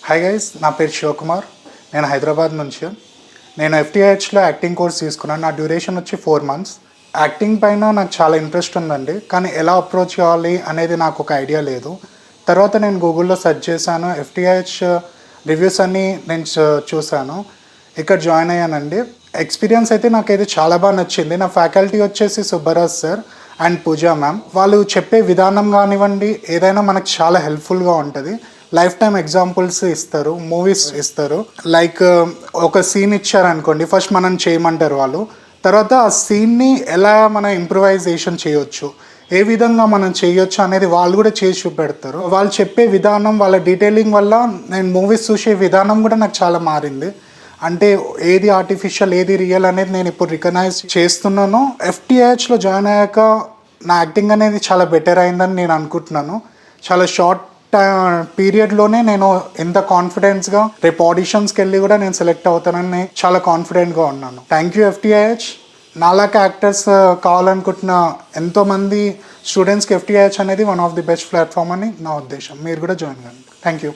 Hi guys, నా పేరు శివకుమార్. నేను హైదరాబాద్ నుంచి. నేను ఎఫ్టీఐహెచ్లో యాక్టింగ్ కోర్స్ తీసుకున్నాను. నా డ్యూరేషన్ వచ్చి 4 months. యాక్టింగ్ పైన నాకు చాలా ఇంట్రెస్ట్ ఉందండి, కానీ ఎలా అప్రోచ్ చేయాలి అనేది నాకు ఒక ఐడియా లేదు. తర్వాత నేను గూగుల్లో సెర్చ్ చేశాను, ఎఫ్టీఐహెచ్ రివ్యూస్ అన్నీ నేను చూశాను. ఇక్కడ జాయిన్ అయ్యానండి. ఎక్స్పీరియన్స్ అయితే నాకైతే చాలా బాగా నచ్చింది. నా ఫ్యాకల్టీ వచ్చేసి Subbaraj sir and Pooja ma'am. వాళ్ళు చెప్పే విధానం కానివ్వండి, ఏదైనా మనకు చాలా హెల్ప్ఫుల్గా ఉంటుంది. లైఫ్ టైం ఎగ్జాంపుల్స్ ఇస్తారు, మూవీస్ ఇస్తారు. లైక్ ఒక సీన్ ఇచ్చారనుకోండి, ఫస్ట్ మనం చేయమంటారు వాళ్ళు. తర్వాత ఆ సీన్ని ఎలా మనం ఇంప్రూవైజేషన్ చేయొచ్చు, ఏ విధంగా మనం చేయొచ్చు అనేది వాళ్ళు కూడా చేసి చూపెడతారు. వాళ్ళు చెప్పే విధానం, వాళ్ళ డీటెయిలింగ్ వల్ల నేను మూవీస్ చూసే విధానం కూడా నాకు చాలా మారింది. అంటే ఏది ఆర్టిఫిషియల్, ఏది రియల్ అనేది నేను ఇప్పుడు రికగ్నైజ్ చేస్తున్నాను. ఎఫ్టీఐహెచ్లో జాయిన్ అయ్యాక నా యాక్టింగ్ అనేది చాలా బెటర్ అయిందని నేను అనుకుంటున్నాను. చాలా షార్ట్ పీరియడ్లోనే నేను ఎంత కాన్ఫిడెన్స్గా రేపు ఆడిషన్స్కి వెళ్ళి కూడా నేను సెలెక్ట్ అవుతానని చాలా కాన్ఫిడెంట్గా ఉన్నాను. Thank you FTIH. నాలాగా యాక్టర్స్ కావాలనుకుంటున్న ఎంతోమంది స్టూడెంట్స్కి ఎఫ్టీఐహెచ్ అనేది one of the best platform అని నా ఉద్దేశం. మీరు కూడా జాయిన్ కండి. Thank you.